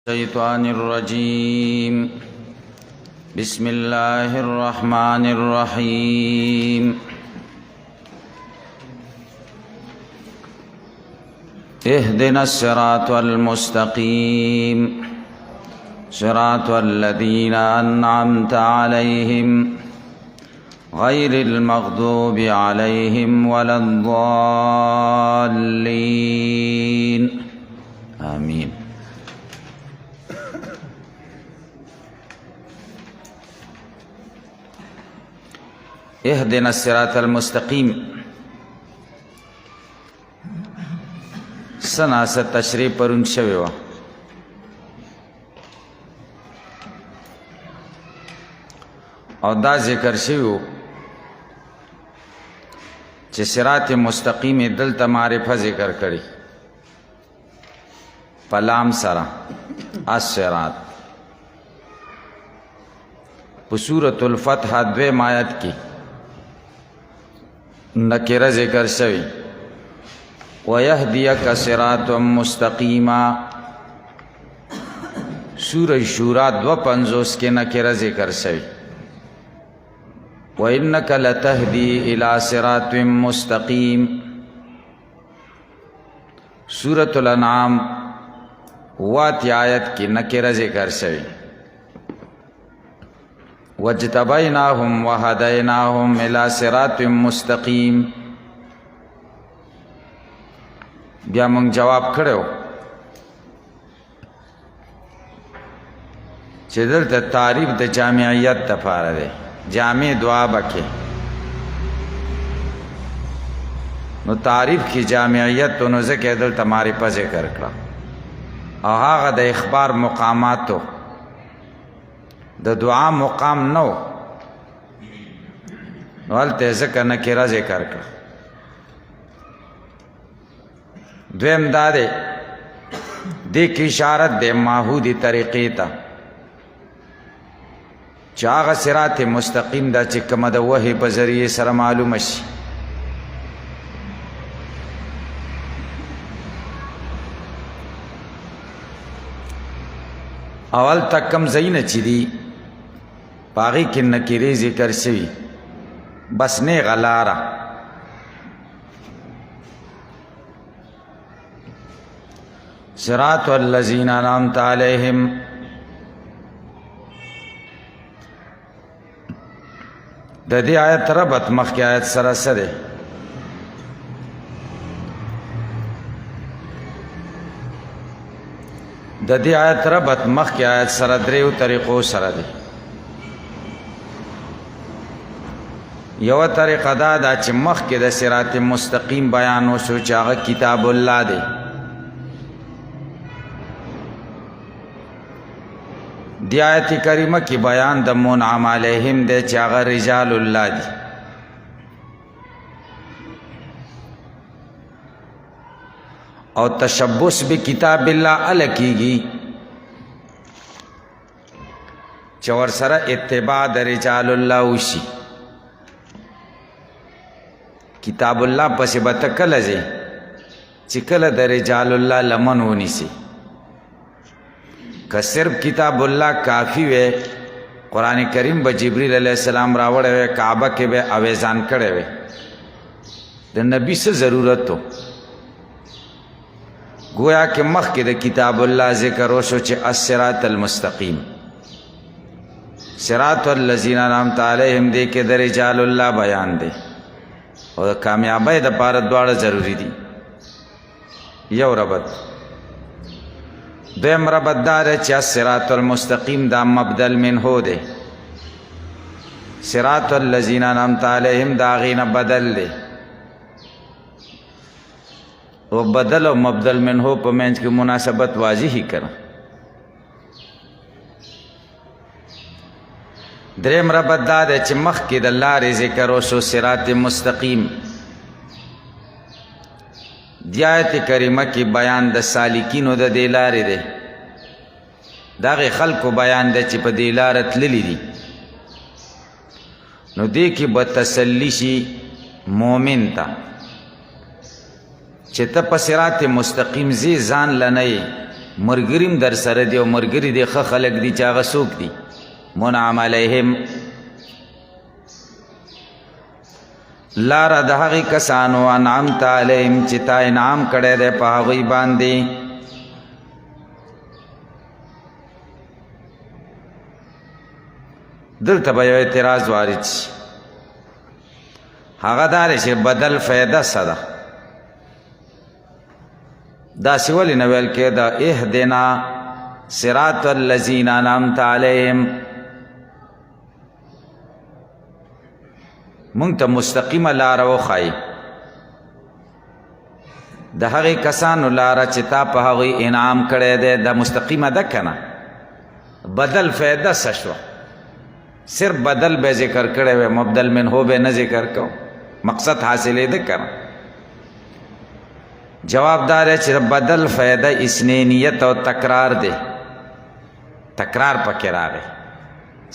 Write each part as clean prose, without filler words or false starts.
الشيطان الرجيم بسم الله الرحمن الرحيم اهدنا الصراط المستقيم صراط الذين أنعمت عليهم غير المغضوب عليهم ولا الضالين آمين. اهدنا الصراط المستقیم سناست تشریح پرون شوی و او دا ذکر شوی چې صراط مستقیم دلته معرفه ذکر کړي پلام سره الصراط په سورۃ الفتح 2 آیت کې نکره ذکر شوی وَيَهْدِيَكَ صِرَاطًا مُسْتَقِيمًا سورہ شورى 2:50 کے نکره ذکر شوی وَإِنَّكَ لَتَهْدِي إِلَى صِرَاطٍ مُسْتَقِيمٍ سورۃ الانعام 8 آیت کی نکره ذکر شوی وَاجْتَبَيْنَاهُمْ وَهَدَيْنَاهُمْ إِلَى صِرَاطٍ مُسْتَقِيمٍ بیا مونږ جواب کړو چې دلته تعریف د جامعیت دپاره دی جامع دعا بکې نو تعریف کی جامعیت نو ځکه دلته معرفه ذکر کړه او هغه د اخبار مقاماتو د دعا مقام نو هلته ځکه نکره ذکر کړه دویم دا دی دې کې اشارت دی ماحودی طریقې ته چې هغه صراط مستقیم دا چې کومه د وحی په ذریعې سره معلومه شي اول تک کم ځایونه چې دي په هغې کې نکرې ذکر شوي بس نیغه لاره صراط الذین انعمت علیہم د دې آیت ربط مخکې آیت سره څه دی د دې آیت ربط مخکې آیت سره دریو طریقو سره دی یوه طریقه دا ده چې مخکې د صراط مستقیم بیان وشو چې هغه کتاب الله دی دی آیت کریمه کی بیان د منعم علیہم دے چې هغه رجال الله دی او تشبث به کتاب الله الکیږي چې ورسره اتباع د رجال الله وشي کتاب الله پسې به ته کله ځې چې کله د رجال الله لمن ونیسي که صرف کتاب الله کافی وے قرآن کریم به جبریل علیہ السلام راوړی وی کعبه کې به اویزان کړی وی د نبی څه ضرورت و گویا کې مخکې د کتاب الله ذکر وشو چې الصراط المستقیم صراط الذین انعمت علیہم دې کې د رجال الله بیان دی او د کامیابی دپاره دواړه ضروری دي یو ربط دویم ربط دا دی چې الصراط المستقیم دا مبدل منه دی صراط الذین انعمت علیہم دا هغې نه بدل دی و بدل او مبدل منه په منځ کې مناسبت واضحي کړه دریم ربط دا دی چې مخکې د لارې ذکر وشو صراط مستقیم دی آیت کریمه کې بیان د سالکینو د دې لارې دی د هغې خلکو بیان دی چې په دې لاره تللي دي نو دې کې به تسلی شي مومن ته چې ته په صراط مستقیم زی ځان لنه مرګریم در سره دی او مرګری دی ښه خلک دي چې هغه څوک دي منعم علیهم لاره د هغې کسانو انعمت علیهم چې تا انعام کړی دی په هغوی باندې دلته به یو اعتراض وارد شي هغه دا دی چې بدل فایده څه ده داسې ولې نه ویل کېده اهدنا صراط الذین انعمت علیهم مونږ ته مستقیمه لاره وښایي د هغې کسانو لاره چې تا په هغوی انعام کړی دی دا مستقیمه ده که نه بدل فایده څه شوه صرف بدل به ذکر کړی وی مبدل منهو به نه ذکر کو مقصد حاصلېده که نه جواب دا دی چې بدل فایده اسنینیت او تکرار دی تکرار پکې راغی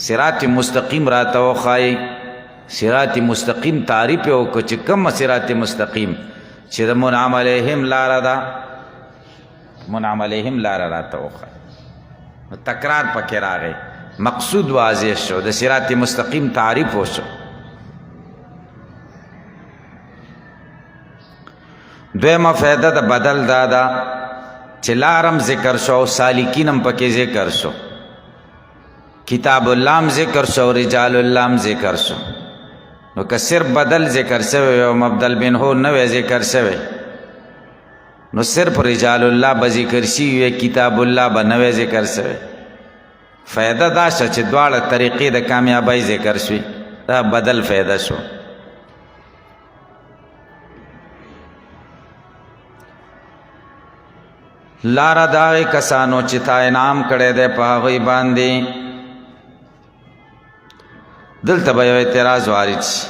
صراط مستقیم راته وښایي صراط مستقیم تعریف یې وکړو چې کومه صراط مستقیم چې د منعم علیهم لاره ده منعم علیهم لاره راته وښایي تکرار پکې راغی مقصود واضح شو د صراط مستقیم تعریف وشو دویمه فایده د بدل دا ده چې لارم ذکر شو او سالکینم پکې ذکر شو کتاب الله م ذکر شو رجال الله م ذکر شو نو که صرف بدل ذکر شوی او مبدل منهو نوی ذکر شوی نو صرف رجال الله به ذکر شوی کتاب الله به نوی ذکر شوی فایده دا شو چې دواړه طریقې د کامیابی ذکر شوي دا بدل فایده شو لاره د هغې کسانو چې تا انعام کړی دی په هغوی باندې دلته به یو اعتراض وارد شي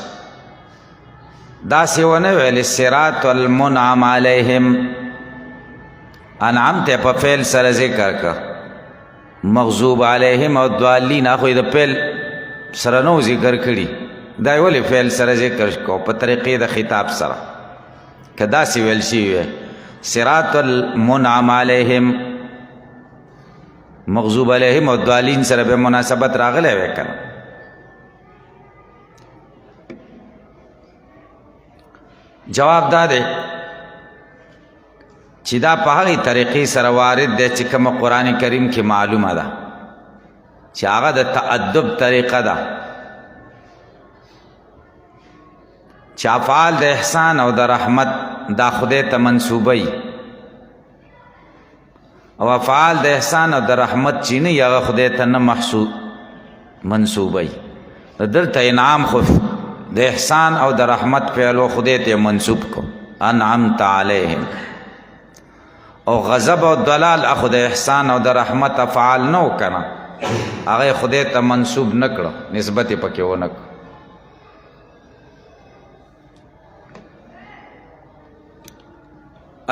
داسې ونه ویلې صراط المنعم علیهم انعام ته په فعل سره ذکر که مغضوب علیهم او ضالین خو د فعل سره نو ذکر کړي دا یې ولې فعل سره ذکر کو په طریقې د خطاب سره که داسې ویل شوي وی صراط المنعم علیهم مغضوب علیهم او ضالین سره به مناسبت راغلی وی کنه جواب دا دی چې دا په هغې طریقې سره وارد دی چې کومه قرآن کریم کې معلومه ده چې هغه د تأدب طریقه ده چې افعال د احسان او د رحمت دا خدای ته منسوبوي او افعال د احسان او د رحمت چې نه هغه خدای ته نه منسوبوي دلته انعام خو د احسان او د رحمت فعلو خدای ته منسوب کو انعمت علیهم او غضب او دلال اخو د احسان او د رحمت افعال نو کنه هغه خدای ته منسوب نکړه نسبت پکې ونه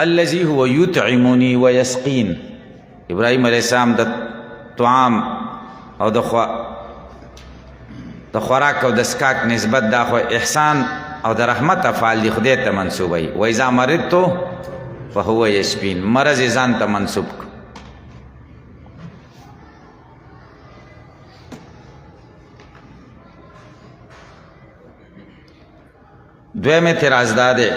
الذي هو يطعمني ويسقين ابراهيم عليه السلام د طعام او د خوراک او د اسکاک نسبت دا خو احسان او د رحمت افعال دی خدای ته منسوبوي و اذا مرضت فهو یشفین مرض ځان ته منسوب کو دویم اعتراض دا دی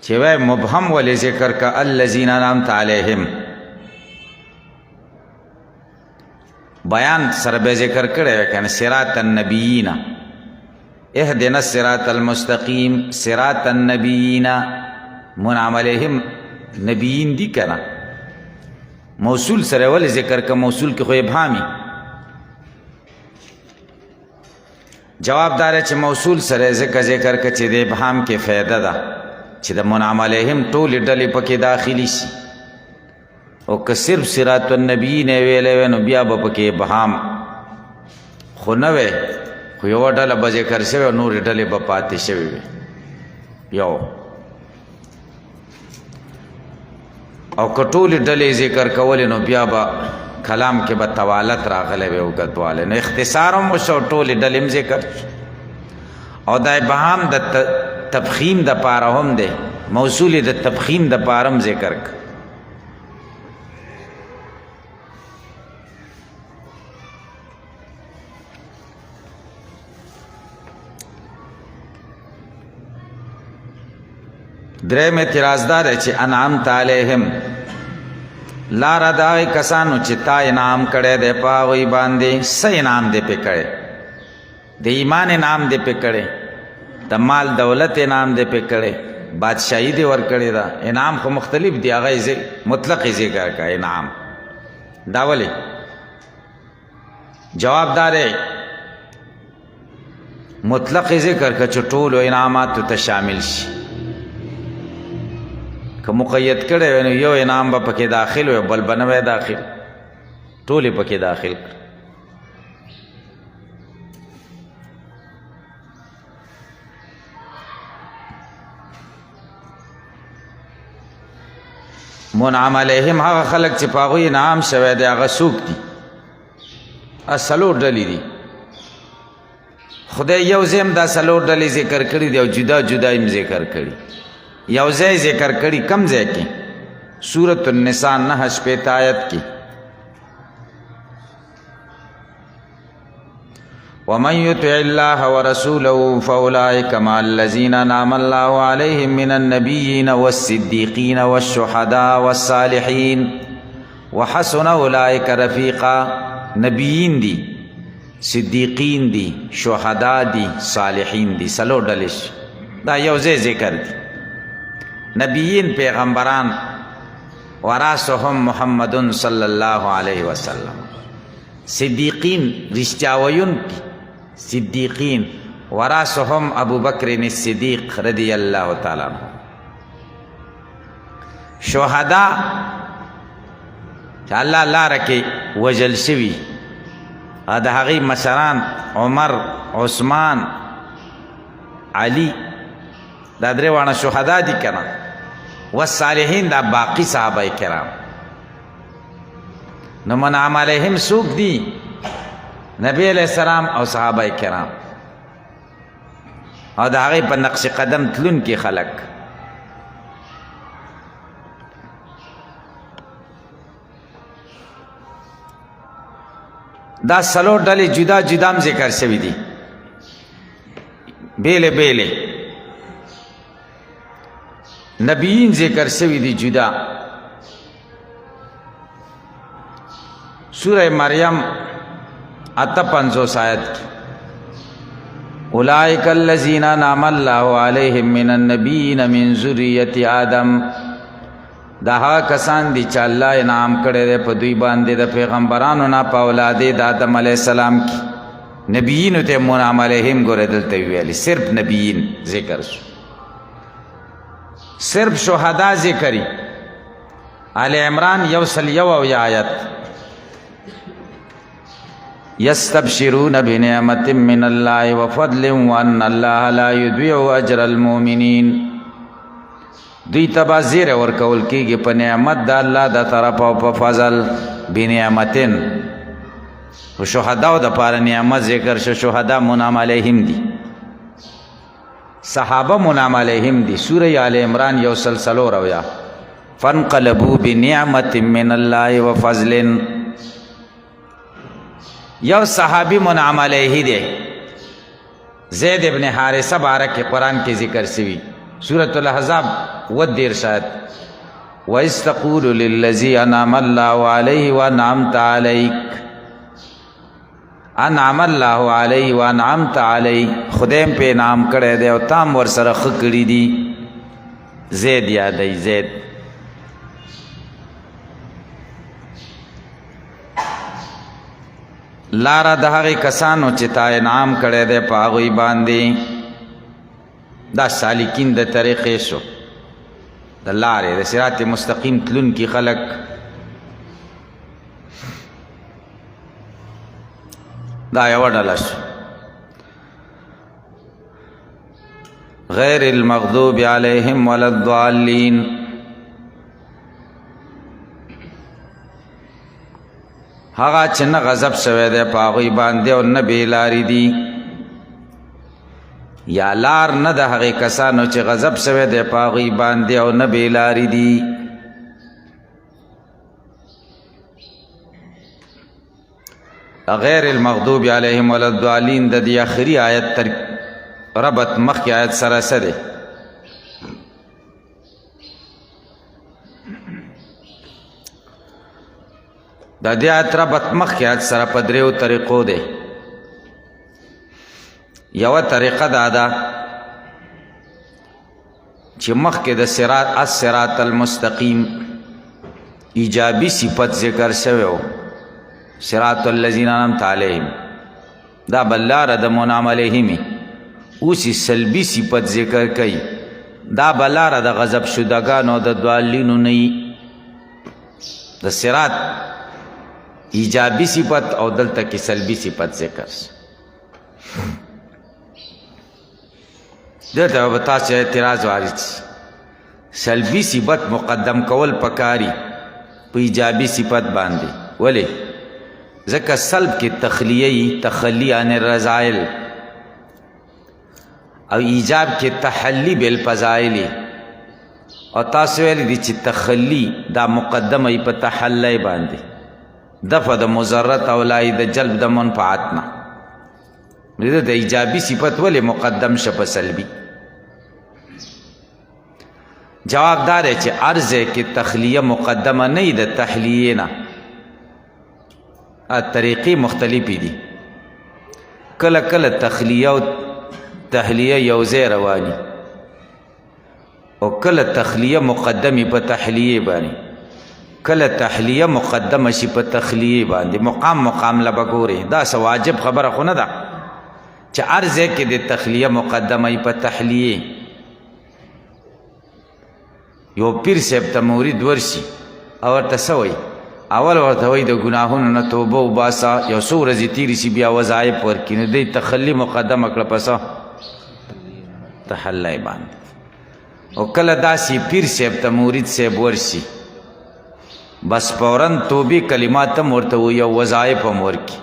چې وای مبهم ولې ذکر کا الذین انعمت علیهم بیان سره به ذکر کړی کنه صراط النبیین اهدنا الصراط المستقیم صراط النبیین منعم علیهم نبیین دی کنه موصول سره ولې ذکر کا موصول کې خو ابهامی جواب دار چې موصول سره ذکر کا چې د ابهام کې فایده ده چې د منعم علیهم ټولې ډلې پکې داخلي شي او که صرف صراط النبیین ویلې وی نو بیا به پکې ابهام خو نه وی خو یوه ډله به ذکر شوی او نورې ډلې به پاتې شوې وي یو او که ټولې ډلې ذکر کولې نو بیا به کلام کې به طوالت راغلی وی اوږدوالی نو اختصار هم وشو ټولې ډلې هم ذکر او دا ابهام د تفخیم د پاره هم دی موصول د تفخیم د پاره هم ذکر دریم اعتراض دا دی چې انعمت علیهم لاره د هغې کسانو چې تا انعام کړی دی په هغوی باندې څه انعام دی پې کړی د ایمان انعام دی پې کړی د مال دولت انعام دی پې کړی بادشاهي دی ورکړې ده انعام خو مختلف دی هغه مطلق یې ذکر کړه انعام دا ولې جواب دا دی مطلق یې ذکر کړه چې ټولو انعاماتو ته شامل شي که مقید کړی وی نو یو انعام به پکې داخل وی بل به نه وی داخل ټول یې پکې داخل کړه منعم علیهم هغه خلک چې په هغوی انعام شوی دی هغه څوک دي څلور ډلې دي خدای یو ځای هم دا څلور ډلې ذکر کړي دي او جدا جدا هم ذکر کړي یو ځای ذکر کړي کم ځای کې سورة النساء 9 آیت کې ومن يطع الله ورسوله فاولئك مع الذين انعم الله عليهم من النبيين والصديقين والشهداء والصالحين وحسن اولئك رفيقا نبیین دي صدیقین دي شهدا دي صالحین دي څلور ډلې دا یو ځای ذکر دي نبیین پیغمبران وراسهم محمد صلی الله علیه وسلم صدیقین رښتیا ویونکي صدیقین وراسهم ابو بکر الصدیق رضی الله تعالی عنہ شهدا چې الله لاره کې وژل شوي د هغې مشران عمر عثمان علي دا درې واړه شهدا دي که نه والصالحین دا باقي صحابه کرام نو منعم علیهم څوک دي نبی علیہ السلام او صحابه کرام او د هغې په نقش قدم تلونکي خلک دا څلور ډلې جدا جدا هم ذکر شوي دي بیلې بیلې نبیین ذکر شوي دي جدا سورہ مریم 58 آیت کی اولئک الذین انعم اللہ علیہم من النبیین من ذریة آدم دا هغه کسان دي چې الله انعام کړی دی په دوی باندې د پیغمبرانو نه په اولاد د آدم علیه السلام کې نبیینو ته منعم علیهم ګوره دلته ویلي صرف نبیین ذکر شو صرف شهدا ذکری آل عمران 101 آیت یستبشرون بنعمت من الله وفضل وان الله لا یضيع اجر المؤمنین دوی تبا زیر ورکول کیږي په نعمت د الله د طرف او په فضل بنعمتن او شهداو د پاره نعمت ذکر شو شهدا منعم علیهم دي صحابه منعم علیهم دي سوره آل عمران 103 فانقلبوا بنعمت من الله وفضل یو صحابی منعم علیه دی زید ابن حارثه بارک قرآن کی ذکر سوی سورة الاحزاب 10 آیت وَإِذْ تَقُولُ لِلَّذِي أَنْعَمَ اللَّهُ عَلَيْهِ وَأَنْعَمْتَ عَلَيْكَ انعم الله علیه وانعمت علیه خدایم په انعام کړی دی او تام ور سره ښه کړي دي زید یادی زید لاره د هغې کسانو چې تا انعام کړی دی په هغوی باندې دا سالکین د طریقې شو د لارې د صراط مستقیم تلونکي خلک دا یوه ډله شو غیر المغضوب علیهم ولا الضالین هغه چې نه غضب شوی دی په هغوی باندې او نه بې لارې دي یا لار نه د هغې کسانو چې غضب شوی دی په هغوی باندې او نه بې لارې دي غیر المغضوب علیهم ولا الضالین د دې آخري آیت تر ربط مخکې آیت سره څه دی د دې آیت ربط مخکې آیت سره په دریو طریقو دی. یوه طریقه دا ده چې مخکې د الصراط المستقیم ایجابي صفت ذکر شوی و، صراط الذین انعمت علیهم، دا بل لاره د منعم علیهمې. اوس یې سلبي صفت ذکر کوي، دا بل لاره د غضب شدګانو د ضالینو نه وي. د صراط ایجابي صفت او دلته کې سلبي صفت ذکر شي. دلته به تاسو اعتراض وارد شي، سلبي صفت مقدم کول پکاري په ایجابي صفت باندې. ولې؟ ځکه سلب کې تخلی عن الرذائل او ایجاب کې تحلی بالفضائل. او تاسو ویلي دي چې تخلی دا مقدمه په تحلی باندې، دفع د مضرت او لای د جلب د منفعت نه. د ایجابي صفت ولې مقدم شه په سلبي؟ جواب دا دی چې عرضه کې تخلیه مقدمه نه وي د تحلیې نه. طریقې مختلفې دي، کله کله تخلیه او تحلیه یو ځای رواني، او کله تخلیه مقدمې په تحلیې باندې، کله تحلیه مقدمه شي په تخلیې باندې. مقام له به ګورئ، دا څه واجب خبره خو نه ده چې هر ځای کې د تخلیه مقدمه په تحلیې. یو پیر صاحب ته مرید ورشي او ورته څه وایي؟ اول ورته وایي د ګناهونو نه توبه وباسه، یو څو ورځې تېرې شي بیا وظایف ورکړي. نو دی تخلي مقدمه کړه په څه؟ تحلی باندې. او کله داسې پیر صاحب ته مرید صاحب ورشي بس فوراً توبې کلمات هم ورته وایي او وظایف هم ورکړي.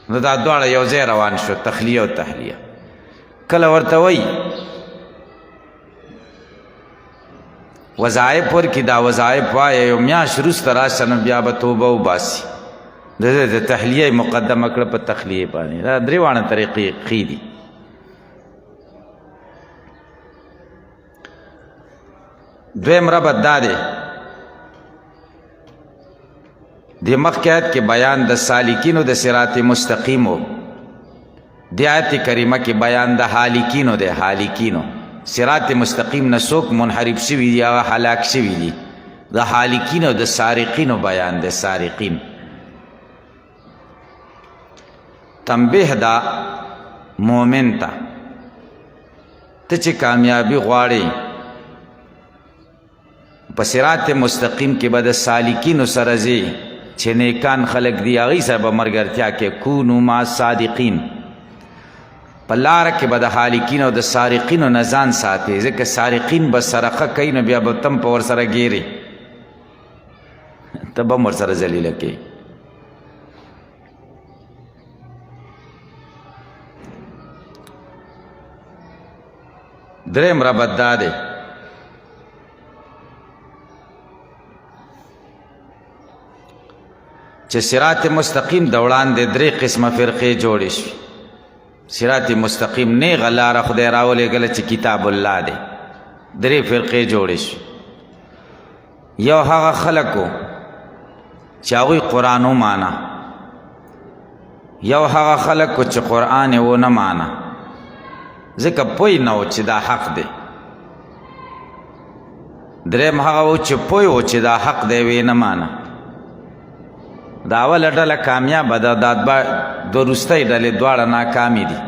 نو دا دواړه یو ځای روان شو، تخلیه او تحلیه. کله ورته وایي وظایف ورکړي، دا وظایف وایه یو میاشت وروسته راشه نو بیا به توبه وباسي. د تحلیه مقدمه کړه په تخلیه باندې. دا درې واړه طریقې ښې دي. دویم ربط دا دی، د مخکې آیت کې بیان د سالکینو د صراط مستقیم و، د آیت کریمه کې بیان د هالکینو دی. هالکینو صراط مستقیم نه څوک منحرف شوي دي، هغه هلاک شوي دي. د هالکینو د سارقینو بیان د سارقین. تنبیه دا مومن ته، ته چې کامیابی غواړې په صراط مستقیم کې به د سالکینو سره ځې چې نیکان خلق دي، هغوی سره به ملګرتیا کې. کونو مع صادقین، په لاره کې به د هالکینو او د سارقینو نه ځان ساتې، ځکه سارقین به سرقه کوي نو بیا به تم په ورسره ګیرې، ته به هم ورسره ذلیله کوې. دریم ربط دا دی چې صراط مستقیم د وړاندې درې قسمه فرقې جوړې شوې. صراط مستقیم نیغه لاره خدای راولېږله چې کتاب الله دی. درې فرقې جوړې شوې. یو هغه خلک و چې هغوی قرآن ومانه، یو هغه خلک و چې قرآن یې ونه مانه، ځکه پوی نه و چې دا حق دی. دریم هغه و چې پوی و چې دا حق دی ویې نه مانه. دا اوله ډله کامیابه ده، دا دوه وروستۍ ډلې دواړه ناکامې دي.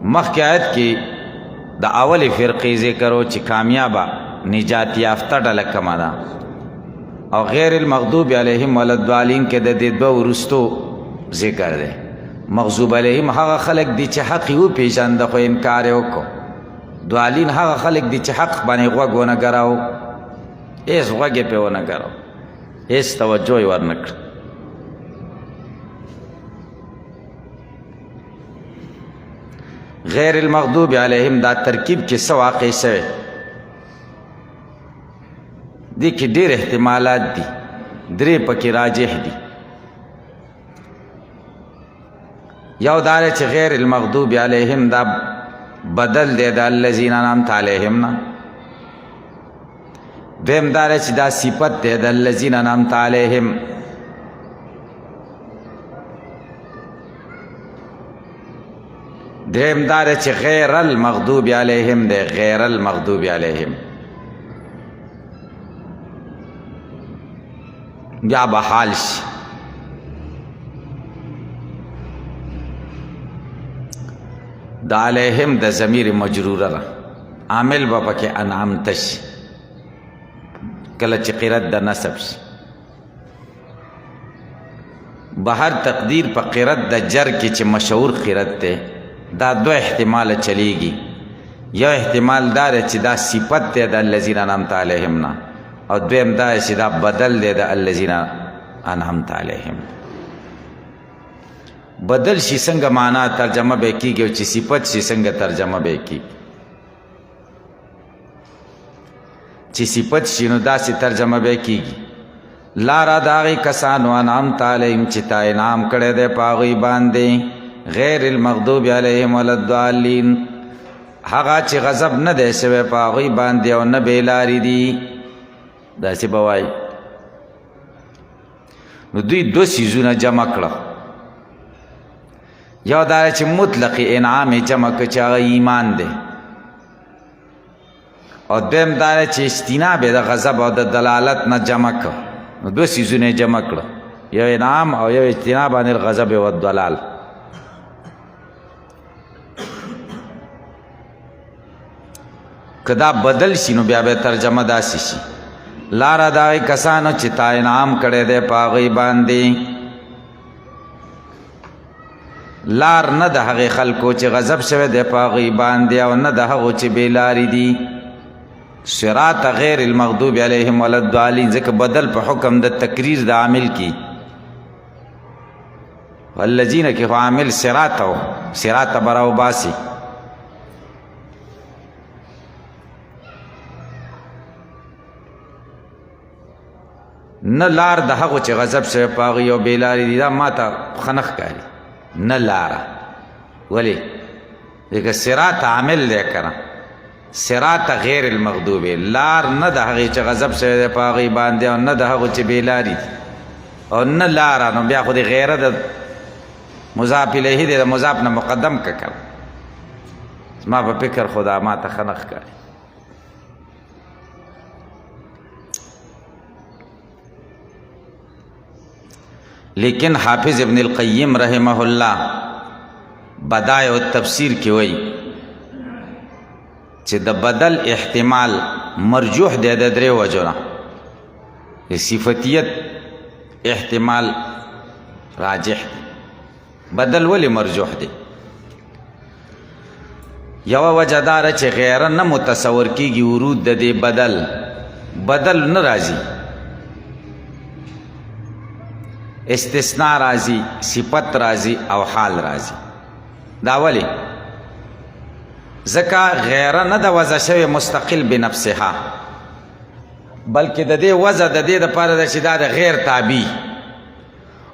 مخکې آیت کې د اولې فرقې ذکر و چې کامیابه نجات یافته ډله کومه ده، او غیر المغضوب علیهم ولا الضالین کې د دې دوه وروستو ذکر دی. مغضوب علیهم هغه خلک دي چې حق یې وپېژانده خو انکار یې وکړو. ضالین هغه خلک دي چې حق باندې غوږ ونه ګراو، هېڅ غوږ یې پرې ونه ګراو، هیڅ توجه یې ورنه کړه. غیر المغضوب علیهم دا ترکیب کې څه واقع شوی؟ دې کې ډېر احتمالات دي، درې پکې راجح دي. یو دا دی چې غیر المغضوب علیهم دا بدل دی د الذین انعمت علیهم نه. دویم دا دی چې دا صفت دی د الذین انعمت علیهم. دریم دا دی چې غیر المغضوب علیهم دی، غیر المغضوب علیهم بیا به حال شي. د علیهم د ضمیر مجروره ده، عامل به پکې انعمت شي کله چې قرت د نصب شي. بهر تقدیر په قرت د جر کې چې مشهور قرت دی دا دو احتمال چلیږي. یو احتمال دا دی چې دا صفت دی د الذین انعمت علیهم نه، او دویم دا چې دا بدل دی د الذین انعمت علیهم. بدل شي څنګه معنا ترجمه به کیږي او چې صفت شي څنګه ترجمه به کیږي. چې صفت شي نو داسې ترجمه به کیږي لاره د هغې کسانو انعمت علیهم چې تا انعام کړی دی په هغوی باندې، غیر المغضوب علیهم ولا الضالین، هغه چې غضب نه دی شوی په هغوی باندې او نه بېلارې دي. داسې به وایي. نو دوی دو څیزونه جمع کړه. یو دا چې مطلق انعام یې جمع کړه چې هغه ایمان دی، او دویم دا چې اجتناب یې د غضب او د دلالت نه جمع کړه. نو دو څیزونه یې جمع کړه، یو انعام او یو اجتناب عن الغضب والدلال. که دا بدل شي نو بیا به ترجمه داسې شي لاره د هغې کسانو چې تا انعام کړی دی په هغوی باندې، لار نه د هغې خلکو چې غضب شوی دی په هغوی باندې او نه د هغو چې بې لارې دي. صراط غیر المغضوب علیهم ولا الضالین ځکه بدل په حکم د تکریر د عامل کی، والذین کې خو عامل صراط او صراط براو باسي. نه لار د هغو چې غضب شوی په هغوی او بې لارې دي، دا ما ته ښه نه ښکاري. نه لاره ولې ځکه صراط عامل دی که نه، صراط غیر المغضوب، لار نه د هغې چې غضب شوی دی په هغوی باندې او نه د هغو چې بې لارې دي، او نه لاره. نو بیا خو د غیره د مضاف الیه دی، د مضاف نه مقدم که کړه. زما په فکر خو دا ما ته ښه نه ښکاري. لیکن حافظ ابن القیم رحمه الله بدائع التفسیر کې وایي چې د بدل احتمال مرجوح دی د درې وجو نه. د صفتیت احتمال راجح دی. بدل ولې مرجوح دی؟ یوه وجه دا ده چې غیره نه متصور کیږي ورود د دې بدل نه راځي، استثناء راځي، صفت راځي او حال راځي. دا ولې؟ ځکه غیره نه د وضع شوی مستقل بنفسها، بلکې د دې وضع د دې دپاره ده چې دا د غیر تابع،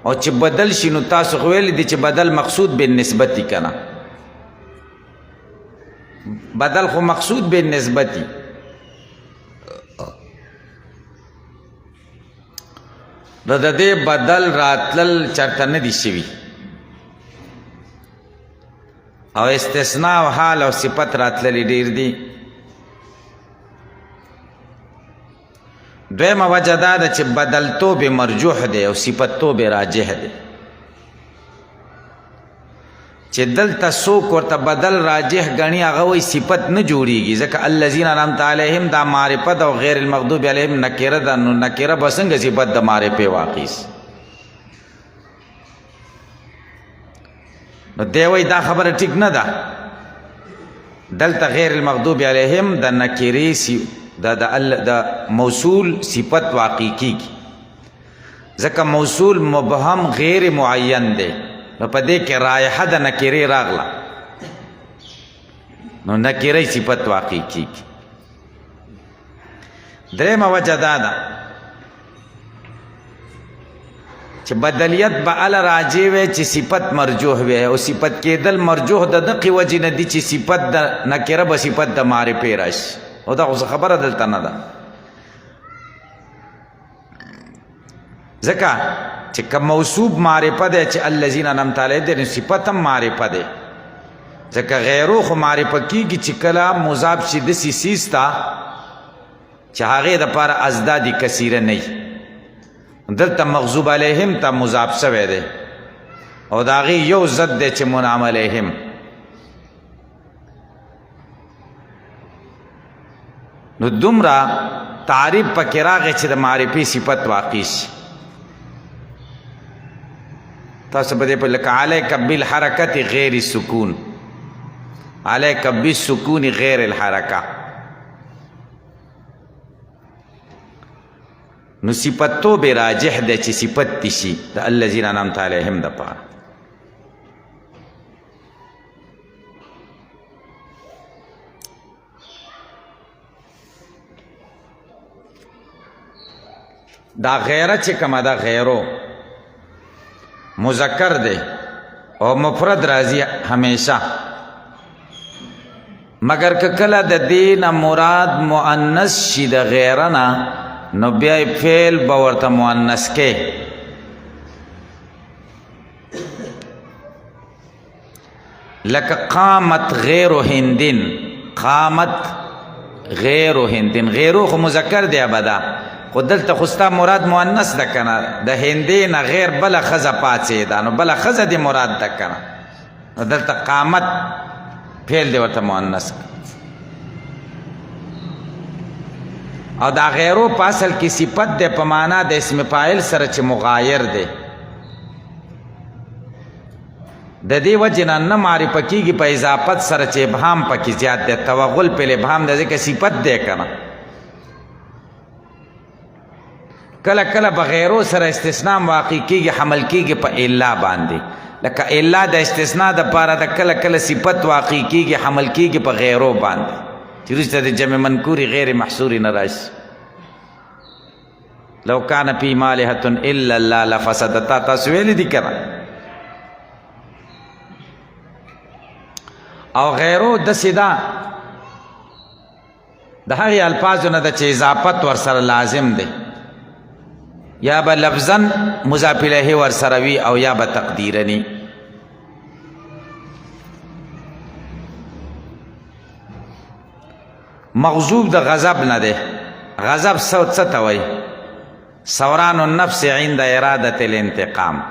او چې بدل شي نو تاسو خو ویلی دي چې بدل مقصود بالنسبت که نه، بدل خو مقصود بالنسبت د دې بدل راتلل چرته نه دي شوي، او استثناء او حال او صفت راتللی ډیر دي. دویمه وجه دا ده چې بدلتوب مرجوح دی او صفتوب راجح دی. چې دلته څوک ورته بدل راجح ګڼي هغه وایي صفت نه جوړیږي، ځکه الذین انعمت علیهم دا معرفت او غیر المغضوب علیهم نکره ده. نو نکره به څنګه صفت د معرفې واقع؟ نو دی وایي دا خبره ټیک نه ده. دلته غیر المغضوب علیهم د نکرې د موصول صفت واقع کیږي، ځکه موصول مبهم غیر معین دی. نو په دې کې رایحه د نکرې راغله، نو نکرې صفت واقع کیږي. درېمه وجه دا ده چې بدلیت به اله راجع وی چې صفت مرجوح وی، او صفت کېدل مرجوح د دقې وجې نه دي چې صفت د نکره به صفت د معرفې راشي، او دا خو خبره دلته نه ده. ځکه چې که موصوب معرفه دی چې الذین انعمت علیهم دی نو صفت هم معرفه دی ځکه غیرو خو معرفه کېږي چې کله مضاف شي داسې څیز ته چې هغې دپاره ازدادي کثیره نه وي دلته مغضوب علیهم ته مضاف شوی دی او د هغې یو ضد دی چې منعم علیهم نو دومره تعریف پکې راغی چې د معرفي صفت واقع شي تاسو به دې په لکه علیک بالحرکت غیر سکون علیک بالسکون غیر الحرکه نو صفتو به راجح دی چې صفت دي شي د الذین انعمت علیهم دپاره دا غیره چې کومه ده غیرو مذکر دی او مفرد راځي همیشه مگر که کله د دې نه مراد مؤنث شي د غیره نه نو بیا فعل به ورته مؤنث کې لکه قامت غیر هندین قامت غیر هندین غیرو خو مذکر دی ابدا خو دلته خو ستا مراد مؤنث ده کنه د هندې نه غیر بله ښځه پاڅېده نو بله ښځه دې مراد ده کنه نو دلته قامت فعل دی ورته مؤنث او دا غیرو په اصل کې صفت دی په معنا د اسم فاعل سره چې مغایر دی د دې وجې نه نه معرفه کېږي په اضافت سره چې ابهام پکې زیات دی توغل په الابهام دی ځکه صفت دی که نه کله کله به غیرو سره استثناء واقع کېږي حمل کېږي په الا باندې لکه الا د استثناء دپاره د کله کله صفت واقع کېږي حمل کېږي په غیرو باندې چې وروسته د جمع منکوري غیر محصوري نه راشي لو کان فیهما آلهة الا الله لفسدتا تاسو ویلي دي که او غیرو داسې ده د هغې الفاظو نه ده چې اضافت ورسره لازم دی یا به لفظا مضاف الیه ورسره وي او یا به تقدیرني مغضوب د غضب نه دی غضب څه ته وایي ثوران النفس عند ارادة الانتقام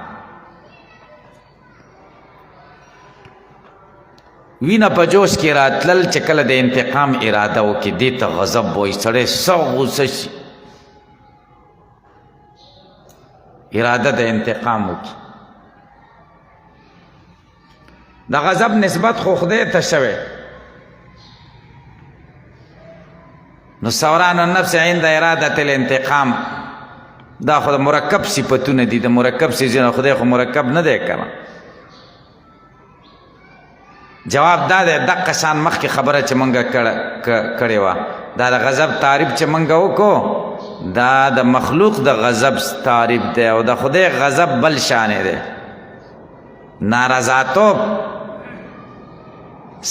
وینه په جوش کې راتلل چې کله د انتقام اراده وکړي دې ته غضب وایي سړی څه غوسه شي اراده د انتقام وکړي د غضب نسبت خو خدای ته شوی نو ثوران النفس عند اراده الانتقام دا خو د مرکب صفتونه دي د مرکب څیزونه خدای خو مرکب نه دی کنه جواب دا دی دقه شان مخکې خبره چې مونږ کړې وه دا د غضب تعریف چې مونږ وکړو دا د مخلوق د غضب تعریف دی او د خدای غضب بل شانې دی نارضاتوب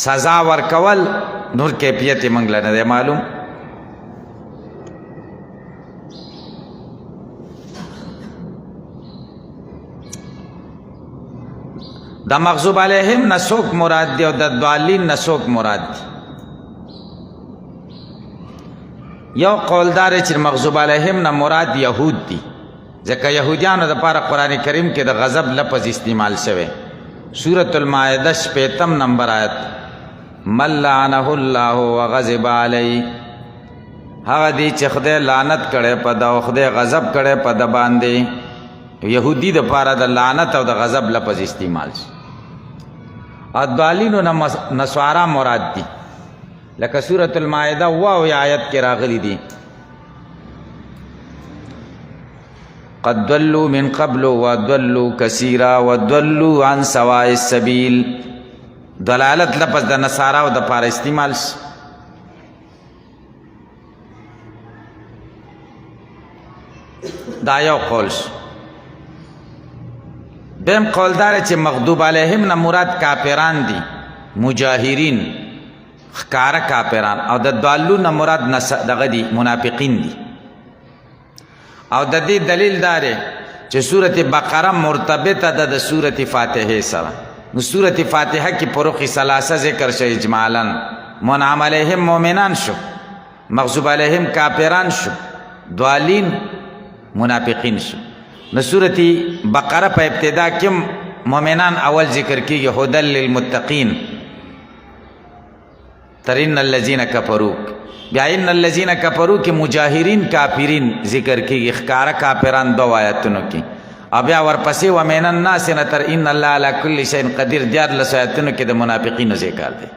سزا ورکول نور کیفیت یې مونږ له نه دی معلوم د مغضوب علیهم نه څوک مراد دی او د ضالین نه څوک مراد دی یو قولدار چې مغضوب علیهم نه مراد یهود دي ځکه یهودیانو دپاره قرآن کریم کې د غضب لفظ استعمال شوی سورة المائده 85 نمبر آیت من لعنه الله وغضب علیه هغه دی چې خدای لعنت کړی په ده او خدای غضب کړی په ده باندې یهودي دپاره د لعنت او د غضب لفظ استعمال شي الضالینو نه نصارا مراد دي لکه سورة المائده 90 آیت کې راغلی دي قد ضلوا من قبل وضلوا كثيرا وضلوا عن سواء السبيل دلالت لفظ د نصارا او د پاره استعمال شي دا یو قول شي دیم قولدار چې مغضوب علیهم نه مراد کافران دي مجاهرین ښکاره کافران او د ضالون نه مراد دغه دي منافقین دي او د دې دلیل دا دی چې سورت بقره مرتبطه ده د سورت فاتحه سره. نو سورت فاتحه کې فروق ثلاثه ذکر شو اجمالا. منعم علیهم مؤمنان شو، مغضوب علیهم کافران شو، ضالین منافقین شو. نو سورت بقره په ابتدا کې مؤمنان اول ذکر کیږي، هدل للمتقین تر ان الذین کفروا. بیا ان الذین کفروا کې مجاهرین کافرین ذکر کیږي، ښکارا کافران دو آیاتونو کې. او بیا ورپسې ومن الناس نه تر ان الله علی کل شیء قدیر 14 آیاتونو کې د منافقینو ذکر دی.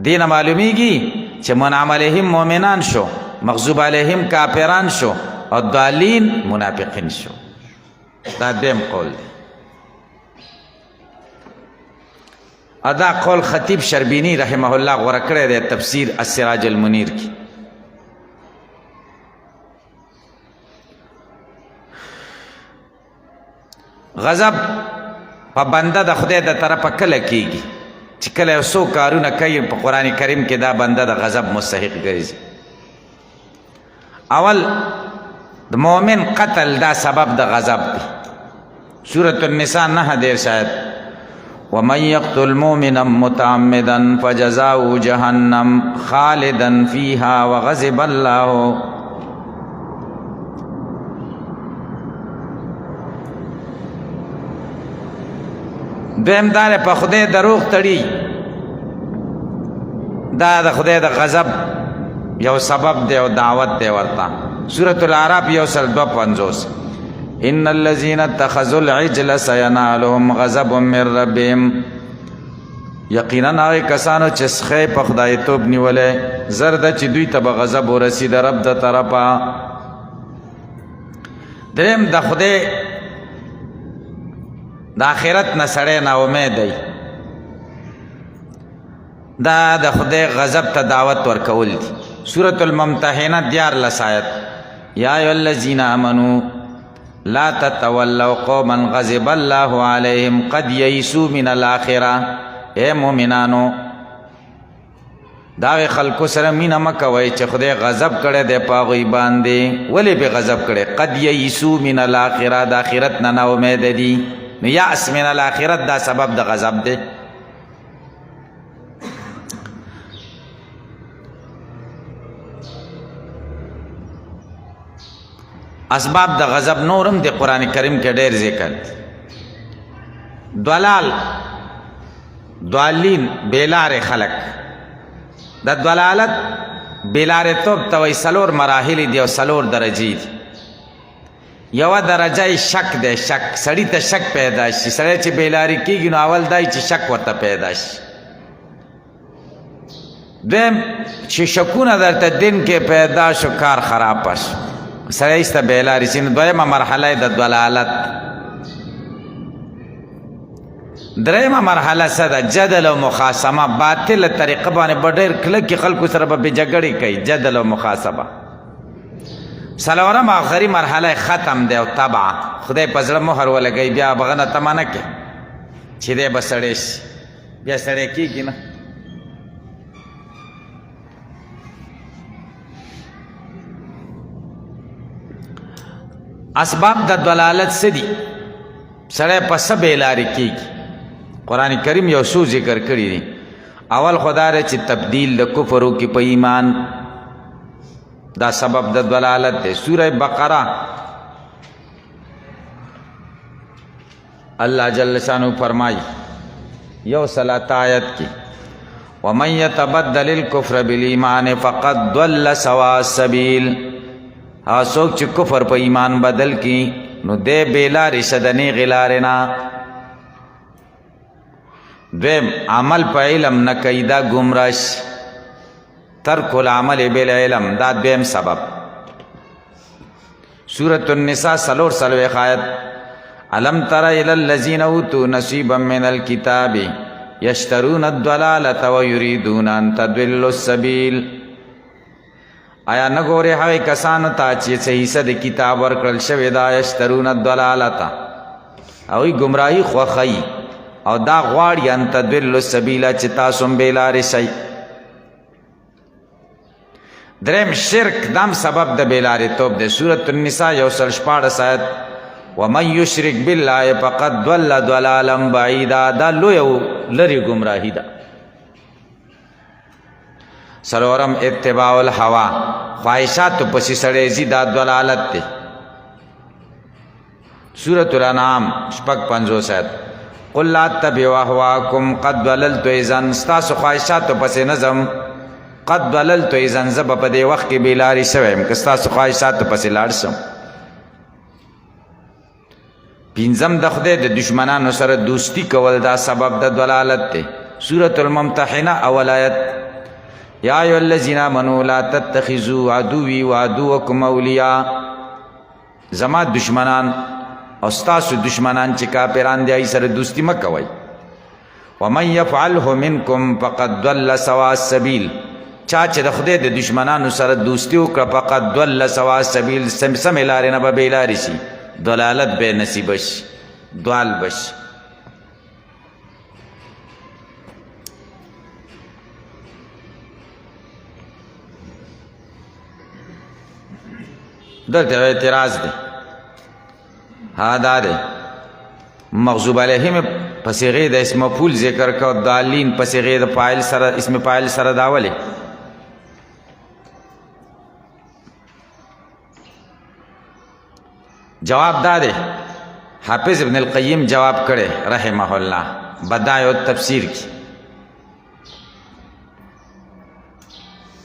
دینه معلومیږي چې منعم علیهم مؤمنان شو، مغضوب علیهم کافران شو، او ضالین منافقین شو. دا دیم قول دی. ادا قول خطیب شربینی رحمه الله غوره کړی دی تفسیر السراج المنیر کی. غضب په بنده د خدای د طرفه کله کیږي چې کله یو څو کارونه کوي په قرآن کریم کې دا بنده د غضب مستحق ګرځي. اول د مؤمن قتل دا سبب د غضب دی. سورة النساء 9 شاید ومن يقتل مؤمنا متعمدا فجزاؤه جهنم خالدا فيها وغضب الله. دویم دار په خدای دروغ تړي، دا د خدای د غضب یو سبب دی او دعوت دی ورته. سورة الاعراف 152 ان الذين اتخذوا العجل سينالهم غضب من ربهم. یقینا هغه کسانو چې سخی په خدای توب نیولې زرد چې دوی ته به غضب ورسید رب د طرفه. دریم د خدای د آخرت نه سړی نا امید دی، دا د خدای غضب ته دعوت ورکول دي. سورة الممتحنه 14 آیت یا ایها الذین آمنوا لا تتولوا قوما غضب الله علیهم قد یئسوا من الاخره. اے مومنانو دا خلکو سره مینه مکوئ چې خدای غضب کړی دی په هغوی باندې. ولې به غضب کړی؟ قد یئسوا من الاخره، د آخرت نه نا امید دي. نو یأس من الاخرت دا سبب د غضب دی. اسباب د غضب نورم د قرآن کریم کې ډېر ذکر دي. دلال ضالین بیلار خلق، د دلالت بیلار توب ته وایي 4 مراحل دي او 4 درجې دي. یوه درجه شک دی، شک سړي ته شک پیدا شي. سړی چې بیلاري کېږي نو اول دا چې شک ورته پیدا شي. دویم چې شکونه درته دین کې پیدا شو کار خراب شو، سړی ایسته بیلاري شي. نو دویمه مرحله د دلالت. دریمه مرحله څه ده؟ جدل او مخاصمه. باطله طریقه باندې به ډېر کلکې خلکو سره به جګړې کوي، جدل او مخاصمه. څلورم آخري مرحله ختم دی او تبع. خدای په زړه مهر ولګوي، بیا به غنه تمه نه کوي چې دی به سړی شي. بیا سړی کېږي نه. اسباب د دلالت څه دي؟ سړی په څه بیلارې کېږي؟ قرآن کریم یو څو ذکر کړي دي. اول خدا دی چې تبدیل د کفر وکړي په ایمان، دا سبب د دلالت دی. سورہ بقرہ اللہ جل شانہ فرمائی 1 آیت کی ومن یتبدل الکفر بالایمان فقد ضل سواء السبیل. هغه څوک چې کفر په ایمان بدل کی نو دی بیلارې شه د نیغې لارې نه. دویم عمل په علم نه کوي، دا ګمراه شي. ترک العمل بالعلم دا دویم سبب. سورة النساء 4 آیت علم تر الی الذین اوتوا نصیبا من الکتاب یشترون الضلالة ویریدون ان تضلوا السبیل. آیا نګورې هغه کسانو ته چې څه حصه د کتاب ورکړل شوی دا یشترون الضلالة، هغوی ګمراهي خوښوي او دا غواړي ان تضلوا السبیل چې تاسو هم بېلارې شئ. دریم شرک دام سبب د بیلارې توب دی. سورة النساء 114 آیت ومن یشرک بالله فقد ضل ضلالا بعیدا دا لوی لری گمراهی ده. سلورم اتباع الهوا خواہشاتو پسی سڑے زی دا دلالت تے. سورة الانعام شپک 50 قل لا اتبعوا اهواءکم قد ضللت اذن ستاسو خواہشاتو پسی نظم قد ضللت اذن زب پا دے وقت کی بیلاری سویم کستاسو خواہشاتو پسی لارسم. پینزم د خدای د دشمنانو سره دوستی کول دا سبب د دلالت تے. سورة الممتحنہ اول آیت یا ایها الذین آمنوا لا تتخذوا عدوی وعدوکم اولیاء زما دشمنان او ستاسو دشمنان چې کافران دی ای سره دوستی مکوئ. ومن یفعله منکم فقد ضل سواء السبیل چا چې د خدای د دشمنانو سره دوستی وکړه فقد ضل سواء السبیل سمې لارې نه به بیلارې شي دلالت به نصیب شي دوال بشي. دلته اعتراض دی ها دا دی مغضوب علیهم پسیغه د اسم مفعول ذکر کو دالین پسیغه د فاعل سره اسم فاعل سره داوله. جواب دا دی حافظ ابن القیم جواب کړي رحمه الله بدایع التفسیر کی.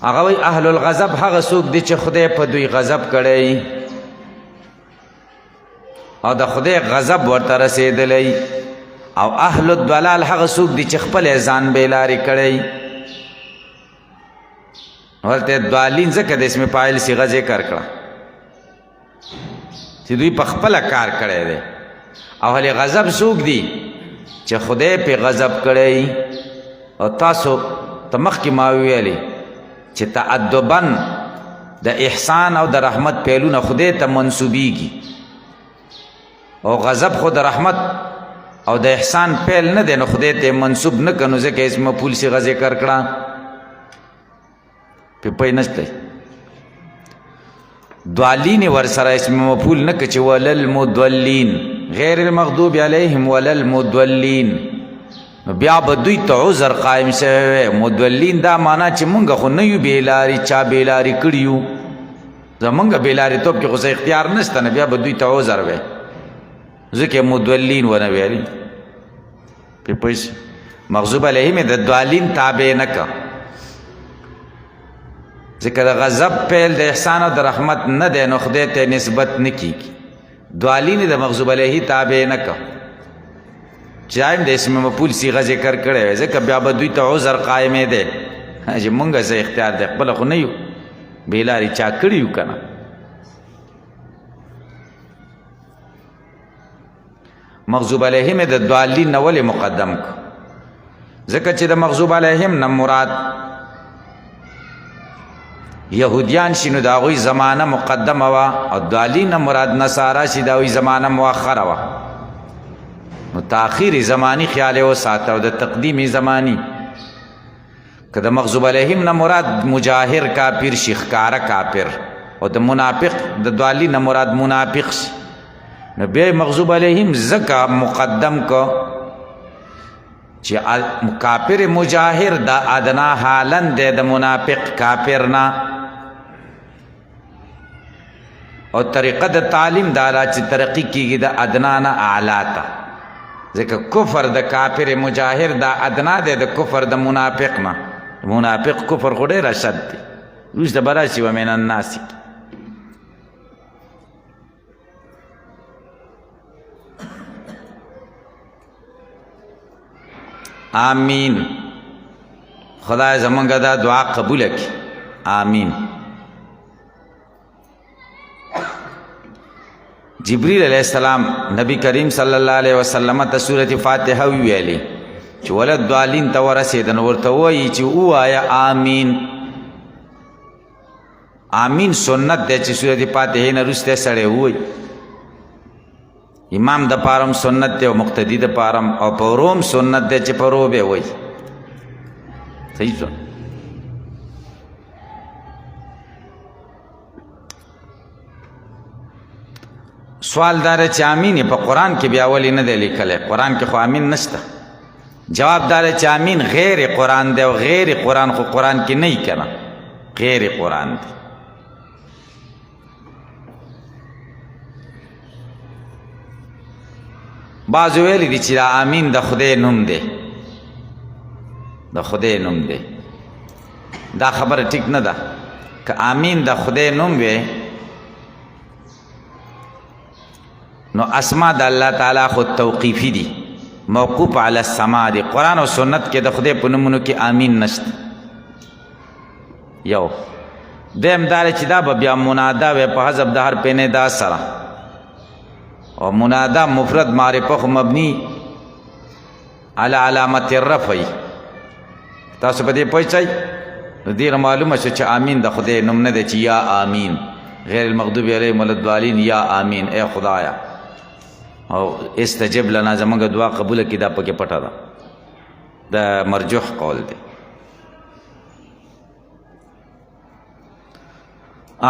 هغه وی اهل الغضب هغه څوک دي چې خدای په دوی غضب کړي او د خدای غضب ورته رسیدلی او اهل الضلال هغه څوک دي چې خپل ځان بیلاری کړي ورته ضالین ځکه د اسم فاعل صيغه ذکر کړه چې دوی په خپل کار کړي دي. او اهل غضب څوک دي چې خدای په غضب کړي او تاسو تمخ کی ما ویلي چې تعدبن د احسان او د رحمت پیلونه خدای ته منسوبیږي او غضب خو د رحمت او د احسان پیل نه دی نو خدای ته منسوب نه کنو ځکه اسم مفعول صيغه ذکر کړه په پای نشته. ضالین ور سره اسم مفعول نه کچ ولل مضلین غیر المغضوب علیهم ولل مضلین بیا به دوی ته عذر قائم شوی. مدولین دا معنا چې مونږ خو نه یو بیلاری چا بیلاری کړیو زمونږ بیلاری توپ کې خو اختیار نشته نه بیا به دوی ته عذر وی ځکه مدولین ونه ویلي په پوه مغضوب علیهم د ضالین تابع نه که ځکه د غضب پیل د احسان او د رحمت نه دی نو خدای ته نسبت نه کیږي. ضالین د مغضوب علیه تابع نه که چایم د اسم مفعول صيغه ذکر کړي ځکه بیا به دوی ته عذر قائمې دی چې مونږ څه اختیار دی خپل خو نه یو بیلاری چا کړیو کنه. مغضوب علیهم د ضالین نه ولې مقدم کو ځکه چې د مغضوب علیهم نه مراد یهودیان شنو د هغوی زمانه مقدمه وه او ضالین نه مراد نصارا شي د هغوی زمانه مؤخره وه نو تاخیر زمانی خیال وساته او د تقدیم زمانی که د مغضوب علیهم نه مراد مجاهر کافر شي ښکاره کافر او د منافق د ضالین نه مراد منافق شي نو بیا مغضوب علیهم ځکه مقدم کو چې کافر مجاهر د ادنا حالن دی د منافق کافر نه او طریقه د تعلیم دارا چې ترقی کیږي د ادنا نه اعلی ته ځکه کفر د کافر مجاهر دا ادنا دی د کفر د منافق نه منافق کفر خو ډېر اشد دی وروسته به راشي ومن الناس آمین. خدای زمونږ دا دعا قبول کړي آمین. جبریل علیہ السلام نبی کریم صلی اللہ علیہ وسلم ته سورۃ فاتحه ویلي چې ولد ضالین ته ورسېد نو ورته وایي چې ووایه آمین. آمین سنت دی چې سورۃ فاتحه نه وروسته سړی ووایي امام د پارم سنت دی او مقتدی د پارم او په روم سنت دی چې په رو به وایي صحیح شو. سوال دار چې امین په قرآن کې بیا ولی نه دی لیکلی قرآن کې خو امین نشته جواب دار چې امین غیر قرآن دی او غیر قرآن خو قرآن کې نه کنه غیر قرآن دی بعضو ویلی دی چې دا امین د خدای نوم دی د خدای نوم دی دا خبره ټیک نه ده که امین د خدای نوم وی نو اسما د الله تعالی خود توقیفی دی موقوف علی السماع دی قرآن او سنت کې د خدای په نومونو کې امین نشته یو دویم دا چې دا به بیا منادا وی په حذف د حرف ندا سره او منادا مفرد معرفه خو مبنی علی علامت الرفع تاسو په دې پوه شئ نو دې معلومه شو چې امین د خدای نوم نه دی چې یا امین غیر المغضوب علیهم ولا الضالین یا امین ای خدایا او استجب لنا زمونږ دعا قبول کړي دا پکې پټه ده د مرجوح قول دی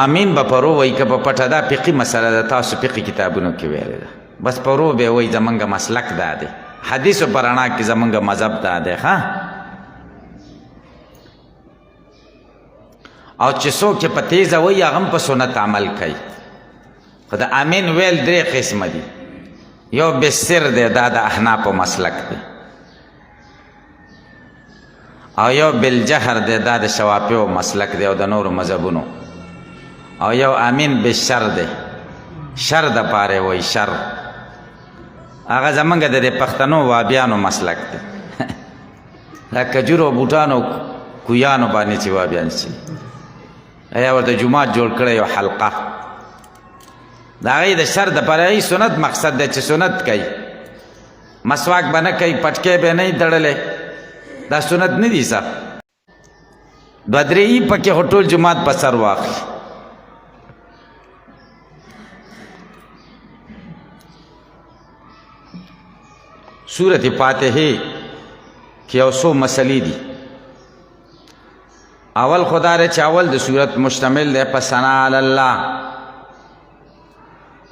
امین به پرو وایي که په پټه ده فقهي مسله ده تاسو فقهي کتابونو کې ویلې ده بس پرو به وایي زمونږ مسلک دا دی حدیثو په رڼا کې زمونږ مذهب دا دی ښه او چې څوک چې په تیزه وایي هغه هم په سنت عمل کوي خو د امین ویل درې قسمه دي یو بسر دی دا د احنافو مسلک دی او یو بالجهر دی دا د شوافیو مسلک دی او د نورو مذهبونو او یو امین بشر دی شر د پاره وایي شر هغه زمونږ د پښتنو وابیانو مسلک دی د کجورو بوټانو کویانو باندې چې وابیان شي ایا ورته جماعت جوړ کړی یو حلقه د هغې د شر دپاره سنت مقصد دی چې سنت کوي مسواک به نه کوي پټکی به نه تړلی دا سنت نه دي څه دوه درې یي پکې خو ټول جماعت په سر واخلي سورت فاتحه کې یو څو مسلې دي اول خدا رے چاول د صورت مشتمل دے پا ثنا علی اللہ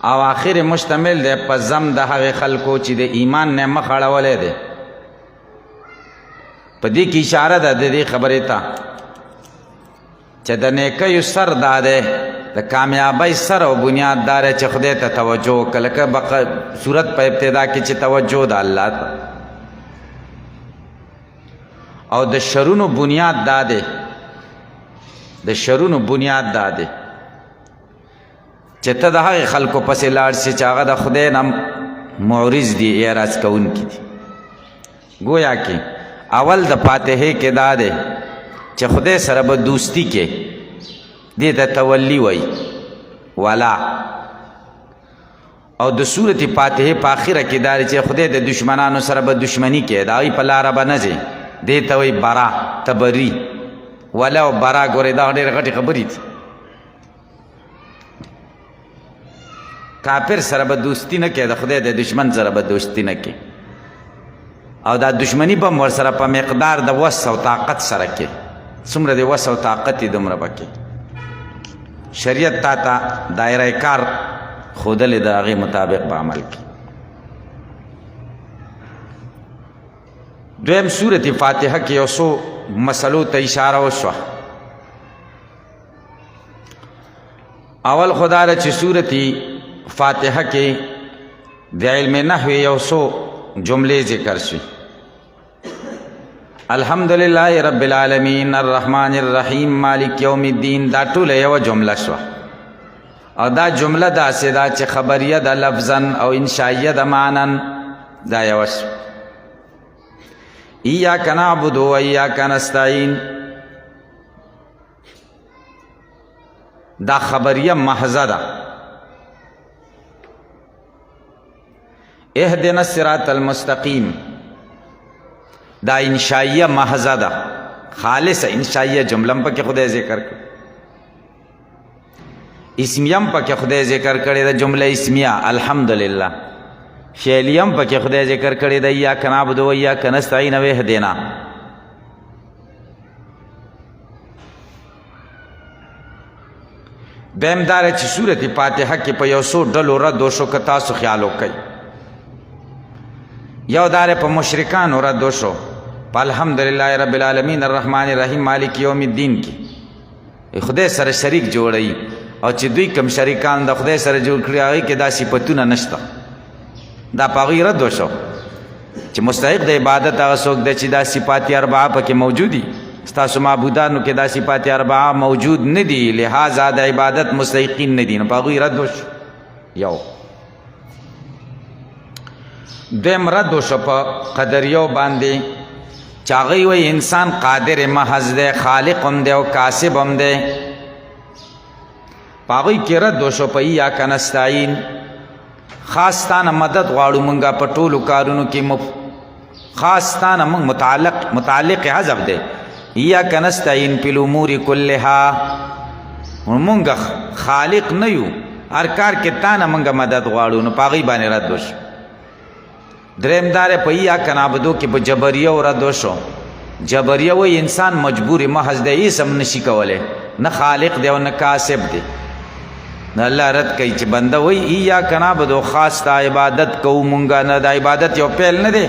او آخر مشتمل دے پا زم د هغه خلکو چې د ایمان نه مخ اړولې ده په دې کې اشاره ده د دې خبرې ته چې د نیکیو سر دا ده د کامیابی سر او بنیاد دار چې خدای ته توجه کله که صورت په ابتدا کې چې توجه د الله ته او د شرونو بنیاد دا ده د شرونو بنیاد دا دی چې ته د هغې خلکو پسې لاړ شي چې هغه د خدای نه معرض دي اعراض کوونکي دي گویا کې اول د فاتحې کې دا دی چې خدای سره به دوستی کې دې ته تولی وایي ولا او د صورت فاتحې په آخره کې دا دی چې خدای د دشمنانو سره به دشمني کې د هغوی په لاره به نه ځې دې ته وایي برا تبري ولا او برا ګورې دا ډېرې غټې خبرې دي کافر سره به دوستی نه کوي د خدای د دشمن سره به دوستی نه کوي او دا دشمني به هم ورسره په مقدار د وس او طاقت سره کوي څومره د وس او طاقت یې دومره به کوي شریعت تا ته دایره کار ښودلې د هغې مطابق به عمل کوي دویم صورت فاتحه کې یو څو مسلو ته اشاره وشوه اول خدا را چې صورت فاتحه کې د علم نحو یو څو جملې ذکر شوي الحمدلله رب العالمین الرحمن الرحیم مالک یوم الدین دا ټوله یوه جمله شوه او دا جمله داسې ده چې خبریه ده لفظا او انشائیه ده معنا دا یوه شوه ایاک نعبد و ایاک نستعین دا خبریه محضه ده اهدنا الصراط المستقیم دا انشائیه محضه ده خالص انشائیه جملم پا که خدای ذکر کر اسمیم پا که خدای ذکر کرده دا جمله اسمیه الحمدللہ فعلیم پا که خدای ذکر کرده دا ایاک نعبد و ایاک نستعین و اهدنا بیم داره چې سورت فاتحه کې په یو څو ډلو رد وشو که تاسو خیال وکئ. یو داره په مشرکانو رد وشو په الحمدلله رب العالمین الرحمن الرحیم مالک یوم الدین کې خدای سره شریک جوړوي او چې دوی کم شریکان د خدای سره جوړ کړي هغې کې دا صفتونه نشته. دا په هغوی رد وشو چې مستحق د عبادت هغه څوک دی چې دا صفات اربعه پکې موجود دي. ستاسو معبودانو کې دا صفات اربعه موجود نه دي، لہذا د عبادت مستحقین نه دي. نو په هغوی رد وشو. یو دویم رد وشو په قدریو باندې چې هغوی وایي انسان قادر محض دی، خالق هم دی او کاسب هم دی. په هغوی کې رد وشو په ایاک نستعین، خاص تانه مدد غواړو مونږه په ټولو کارونو کې. خاص تانه مونږ متعلق حذف دی، ایاک نستعین فی الامور کلها. مونږ خالق نه یو، هر کار کې تانه مونږه مدد غواړو. نو په هغوی باندې رد وشو. دریم داره په ایاک نعبدو کې په جبریه رد وشو. جبریه وایي انسان مجبور محض دی، هیڅ هم نشي کولی، نه خالق دی او نه کاسب دی. نو الله رد کوي چې بنده وایي ایاک نعبدو، خاص تا عبادت کوو مونږه. نه د عبادت یو پیل نه دی،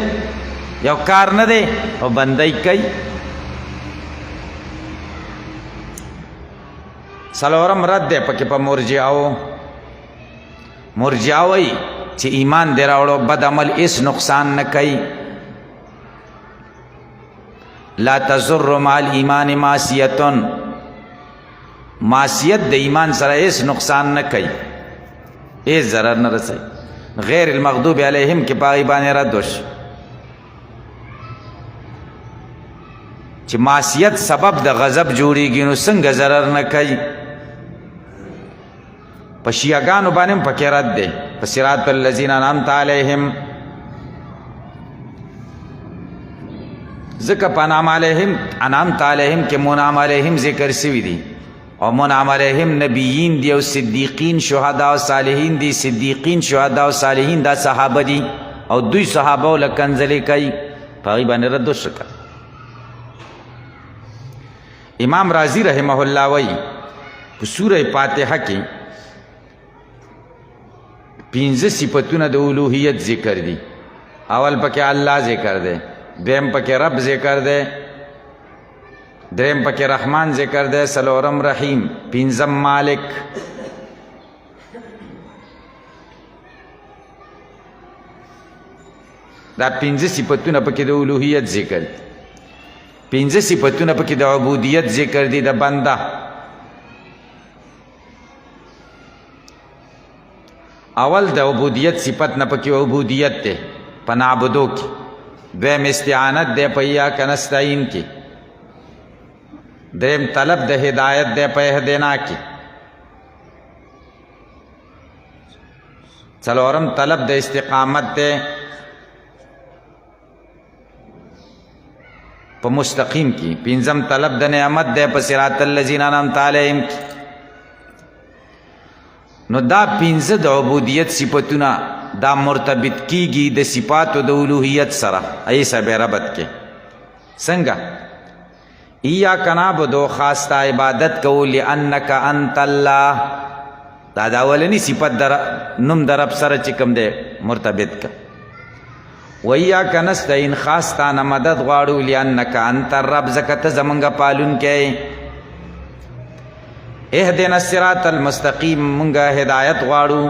یو کار نه دی او بنده یې کوي. څلورم رد دی پکې په مرجعو وایي چې ایمان دی راوړو بد عمل هیڅ نقصان نه کوي. لا تضر مع الایمان معصیتن، معصیت د ایمان سره هیڅ نقصان نه کوي، هیڅ ضرر نه رسوي. غیر المغضوب علیهم کې په هغې باندې رد وشو چې معصیت سبب د غضب جوړیږي نو څنګه ضرر نه کوي. په شیعګانو باندې هم پکې رد دی په صراط الذین انعمت علیهم، ځکه په انعام علیهم انعمت علیهم کې منعم علیهم ذکر شوي دي او منعم علیهم نبیین دی او صدیقین شهدا او صالحین دی. صدیقین شهدا او صالحین دا صحابه دي او دوی صحابه له کنځلې کوي، په هغې باندې رد وشو. امام رازی رحمه الله وایي په سوره فاتحه کې 15 صفتونه د الوهیت ذکر دي. اول پکې الله ذکر دی، دویم پکې رب ذکر دی، دریم پکې رحمان ذکر دی، څلورم رحیم، پنځم مالک. دا 15 صفتونه پکې د الوهیت ذکر دي. 15 صفتونه پکې د عبودیت ذکر دي د بنده. اول د عبودیت صفت نه پکې عبودیت دی په نعبدو کې. دویم استعانت دی په ایاک نستعین کې. دریم طلب د هدایت دی په اهدنا کې. څلورم طلب د استقامت دی په مستقیم کې. پنځم طلب د نعمت دی په صراط الذین انعمت علیهم کې. نو دا 15 د عبودیت صفتونه دا مرتبط کیږي د صفاتو د الوهیت سره. ای سره ربط کې څنګه؟ ایاک نعبدو، خاص تا عبادت کوو، لانک انت الله. دا د اولنی صفت در نوم د رب سره چې کوم دی مرتبط که. و ایاک نستعین، خاص تا نه مدد غواړو، لانک انت الرب، ځکه ته زمونږ پالونکی. اهدنا الصراط المستقیم، مونږه هدایت غواړو.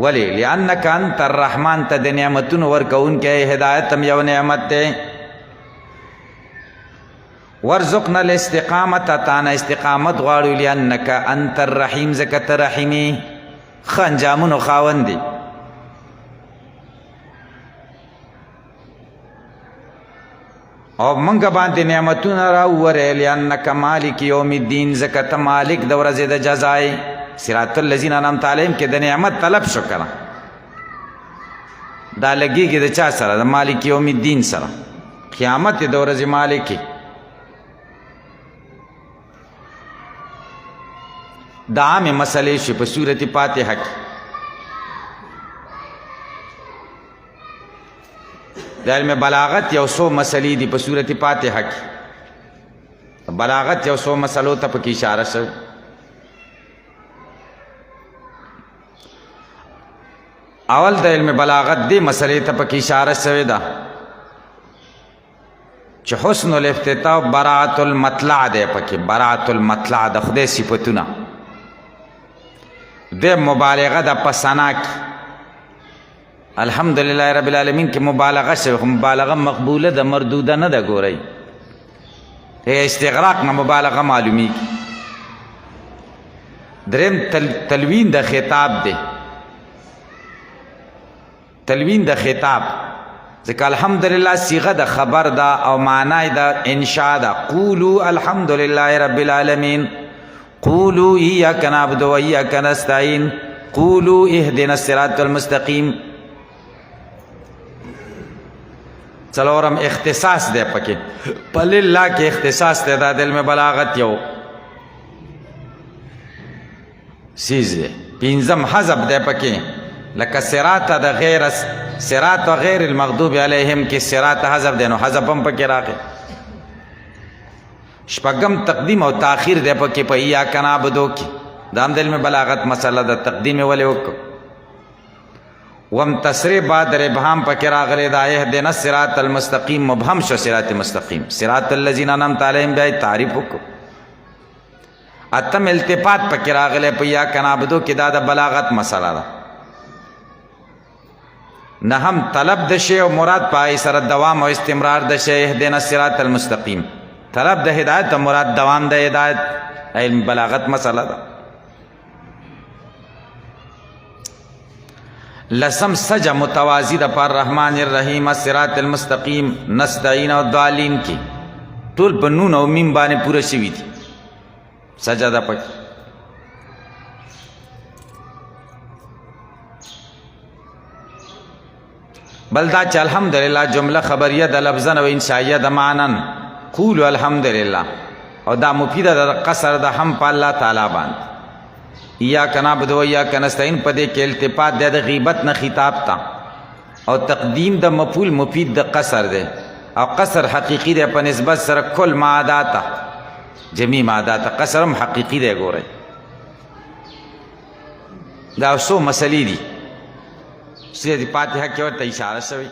ولی؟ لانک انت الرحمن، ته د نعمتونو ورکوونکی، هدایت هم یو نعمت دی. ورزقنا الاستقامت، تانا استقامت غواړو، لانک انت الرحیم، ځکه ته رحیمي، ښه انجامونو خاوند دی. او منګ باندې نعمتونه راوورې، لانک مالک یوم الدین، ځکه ته مالک د ورځې د جزای. صراط الذین انعمت علیهم کې د نعمت طلب شو کنه. دا لګیږي د چا سره؟ د مالک یوم الدین سره. قیامت د ورځې مالک. دا عامې مسلې شي په سورت فاتحه کې. د علم بلاغت یو څو مسلې دي په سورت فاتحه کې. بلاغت یو څو مسلو ته پکې اشاره شوی. اول د علم بلاغت دې مسئلې ته پکې اشاره شوې ده چې حسن الافتتاح براعت المطلع دی پکې براعت المطلع د خدای صفتونه د مبالغه د پسنا کې الحمدلله رب العالمین کې مبالغه شوې مبالغه مقبوله د مردوده نه ده ګورئ استغراق نه مبالغه معلومیږي دریم تلوین د خطاب دی تلوین د خطاب ځکه الحمدلله صيغه د خبر ده او معنی د انشاء ده قولوا الحمدلله رب العالمین قولوا اياك نعبد واياك نستعين قولوا اهدنا الصراط المستقيم څلورم اختصاص دی پکې په لله کې اختصاص دی د علم بلاغت یو سیز دی پنځم حذف دی پکې لکه صراط د غیر صراط غیر المغضوب علیهم کې صراط حذف دی نو حذف هم پکې راغی شپږم تقدیم او تاخیر دی پکې په ایاک نعبدو کې دا هم د علم بلاغت مسله د تقدیم ولې وکړو وم تصریح بعد ابهام پکې راغلی دا اهدنا الصراط المستقیم مبهم شو صراط مستقیم صراط الذین انعمت علیهم بیا تعریف وکړو اتم التفات پکې راغلی په ایاک نعبدو کې دا د بلاغت مسله ده نهم طلب د شی او مراد پای سره دوام او استمرار د شی اهدنا الصراط المستقیم طلب د هدایت او مراد دوام د هدایت علم بلاغت مسله ده لسم سجا متوازی د پر رحمان الرحیم الصراط المستقیم نستعین او ضالین کی ټول په نون او میم باندې پوره شوی دي سجدا پک بلدا چې الحمدلله جمله خبریه د لفظن او انشائیه د معنن قولوا الحمدلله او دا مفیده د قصر د هم په الله تعالی باندې ایاک نعبد و ایاک نستعین په دې کې التفات د غیبت نه خطاب تا او تقدیم د مفعول مفید د قصر ده او قصر حقیقی ده په نسبت سره کل معادات جمی معادات قصرم حقیقی ده ګورئ دا څو مسلې دي سورۃ فاتحه کې ورته اشاره شوی